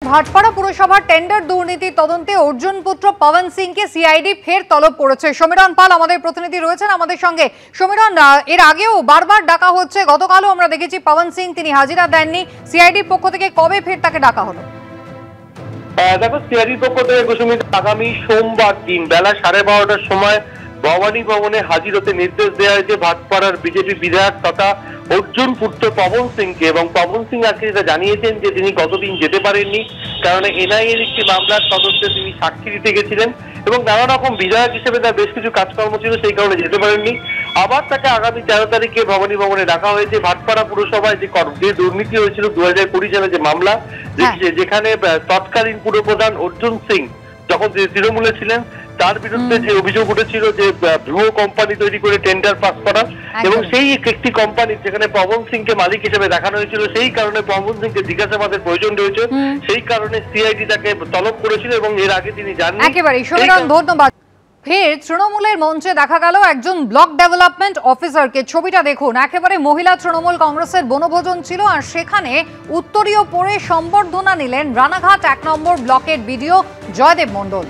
ভাটপাড়া পুরসভার টেন্ডার দুর্নীতি তদন্তে অর্জুন পুত্র পবন সিংকে সিআইডি ফের তলব করেছে। সমীরণ পাল আমাদের প্রতিনিধি রয়েছেন আমাদের সঙ্গে। সমীরণ, এর আগেও বারবার ডাকা হচ্ছে, গতকালও আমরা দেখেছি পবন সিং তিনি হাজিরা দেননি। সিআইডির পক্ষ থেকে কবে ফের তাকে ডাকা হলো? দেখো, সিআইডির পক্ষ থেকে কুসুমিতা আগামী সোমবার দিন বেলা 12:30টার সময় ভবানী ভবনে হাজির হতে নির্দেশ দেওয়া হয়েছে ভাটপাড়ার বিজেপি বিধায়ক তথা অর্জুন পুত্র পবন সিংকে। এবং পবন সিং আজকে যেটা জানিয়েছেন যে তিনি গতদিন যেতে পারেননি, কারণ এনআইএর একটি মামলার তদন্তে তিনি সাক্ষী দিতে গেছিলেন এবং নানা রকম বিধায়ক হিসেবে তার বেশ কিছু কাজকর্ম ছিল, সেই কারণে যেতে পারেননি। আবার তাকে আগামী 13 তারিখে ভবানী ভবনে ডাকা হয়েছে। ভাটপাড়া পুরসভায় যে দুর্নীতি হয়েছিল 2020 সালে যে মামলা, যেখানে তৎকালীন পুরপ্রধান অর্জুন সিং যখন তৃণমূলে ছিলেন তার বিরুদ্ধে যে অভিযোগ উঠেছিল যে ভুয়ো কোম্পানি তৈরি করে টেন্ডার পাস করা, এবং সেই একটি কোম্পানি যেখানে পবন সিংকে মালিক হিসেবে দেখানো হয়েছিল, সেই কারণে পবন সিংকে জিজ্ঞাসাবাদের প্রয়োজন রয়েছে, সেই কারণে সিআইডি তাকে তলব করেছিল এবং এর আগে তিনি জানেন। একেবারে ধন্যবাদ। ফের তৃণমূলের মঞ্চে দেখা গেল একজন ব্লক ডেভেলপমেন্ট অফিসারকে। ছবিটা দেখুন, একেবারে মহিলা তৃণমূল কংগ্রেসের বনভোজন ছিল আর সেখানে উত্তরীয় পরে সম্বর্ধনা নিলেন রানাঘাট 1 নম্বর ব্লকের বিডিও জয়দেব মণ্ডল।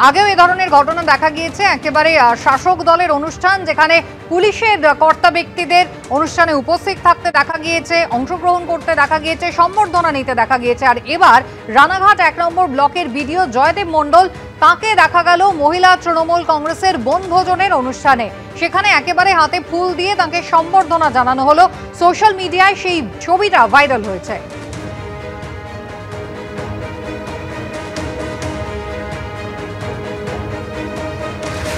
আগেও এ ধরনের ঘটনা দেখা গিয়েছে, একেবারে শাসক দলের অনুষ্ঠান যেখানে পুলিশের কর্তা ব্যক্তিদের অনুষ্ঠানে উপস্থিত থাকতে দেখা গিয়েছে, অংশগ্রহণ করতে দেখা গিয়েছে, সম্বর্ধনা নিতে দেখা গিয়েছে। আর এবার রানাঘাট 1 নম্বর ব্লকের বিডিও জয়দেব মণ্ডল, তাকে দেখা গেল মহিলা তৃণমূল কংগ্রেসের বনভোজনের অনুষ্ঠানে। সেখানে একেবারে হাতে ফুল দিয়ে তাকে সম্বর্ধনা জানানো হলো। সোশ্যাল মিডিয়ায় সেই ছবিটা ভাইরাল হয়েছে।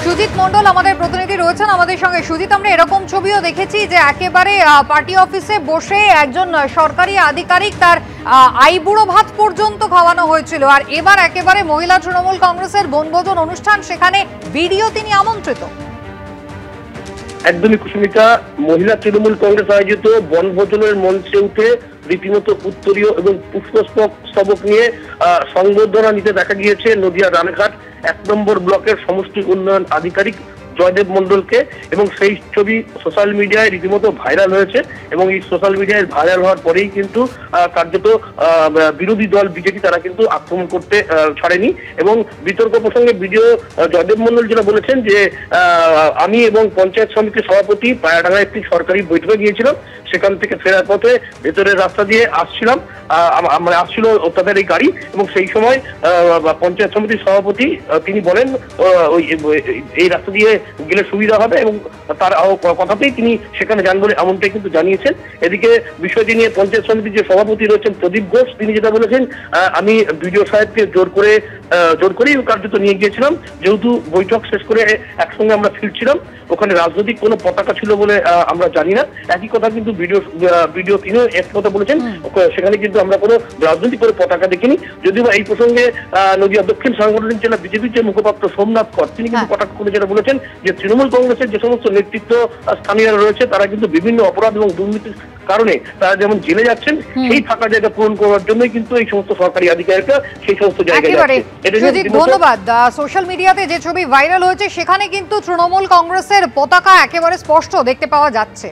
সুজিত মণ্ডল আমাদের প্রতিনিধি রয়েছেন আমাদের সঙ্গে। সুজিত, আমরা এরকম ছবিও দেখেছি যে একেবারে পার্টি অফিসে বসে একজন সরকারি আধিকারিক তার আইবুড়ো ভাত পর্যন্ত খাওয়ানো হয়েছিল, আর এবার একেবারে মহিলা তৃণমূল কংগ্রেসের বনভোজন অনুষ্ঠান, সেখানে বিডিও তিনি আমন্ত্রিত। একদমই কুসুমিতা, মহিলা তৃণমূল কংগ্রেস আয়োজিত বনভোজনের মঞ্চে উঠে রীতিমতো উত্তরীয় এবং পুষ্পস্তবক নিয়ে সংবর্ধনা নিতে দেখা গিয়েছে নদিয়া রানাঘাট 1 নম্বর ব্লকের সমষ্টি উন্নয়ন আধিকারিক জয়দেব মণ্ডলকে। এবং সেই ছবি সোশ্যাল মিডিয়ায় রীতিমতো ভাইরাল হয়েছে এবং এই সোশ্যাল মিডিয়ায় ভাইরাল হওয়ার পরেই কিন্তু কার্যত বিরোধী দল বিজেপি তারা কিন্তু আক্রমণ করতে ছাড়েনি। এবং বিতর্ক প্রসঙ্গে বিডিও জয়দেব মণ্ডল যেটা বলেছেন যে আমি এবং পঞ্চায়েত সমিতির সভাপতি পায়াডাঙ্গায় একটি সরকারি বৈঠকে গিয়েছিলাম, সেখান থেকে ফেরার পথে ভেতরের রাস্তা দিয়ে আসছিলাম, মানে আসছিল তাদের এই গাড়ি, এবং সেই সময় পঞ্চায়েত সমিতির সভাপতি তিনি বলেন এই রাস্তা দিয়ে গেলে সুবিধা হবে এবং তার কথাতেই তিনি সেখানে যান বলে এমনটাই কিন্তু জানিয়েছেন। এদিকে বিষয়টি নিয়ে পঞ্চায়েত সমিতির যে সভাপতি রয়েছেন প্রদীপ ঘোষ, তিনি যেটা বলেছেন আমি বিডিও সাহেবকে জোর করেই কার্যত নিয়ে গিয়েছিলাম, যেহেতু বৈঠক শেষ করে একসঙ্গে আমরা ফিরছিলাম, ওখানে রাজনৈতিক কোনো পতাকা ছিল বলে আমরা জানি না। একই কথা কিন্তু ভিডিও তিনিও এক কথা বলেছেন, সেখানে কিন্তু আমরা কোনো রাজনৈতিক কোনো পতাকা দেখিনি। যদিও এই প্রসঙ্গে নদিয়া দক্ষিণ সাংগঠনিক জেলা বিজেপির যে মুখপাত্র সোমনাথ কর, তিনি কিন্তু কটাক্ষ করে যেটা বলেছেন যে তৃণমূল কংগ্রেসের যে সমস্ত নেতৃত্ব স্থানীয়রা রয়েছে তারা কিন্তু বিভিন্ন অপরাধ এবং দুর্নীতির কারণে তারা যেমন জেলে যাচ্ছেন, সেই ফাঁকা জায়গা পূরণ করার জন্যই কিন্তু এই সমস্ত সরকারি আধিকারিকরা সেই সমস্ত জায়গায় যাচ্ছে। ধন্যবাদ। সোশ্যাল মিডিয়াতে যে ছবি ভাইরাল হয়েছে সেখানে কিন্তু তৃণমূল কংগ্রেসের পতাকা একেবারে স্পষ্ট দেখতে পাওয়া যাচ্ছে।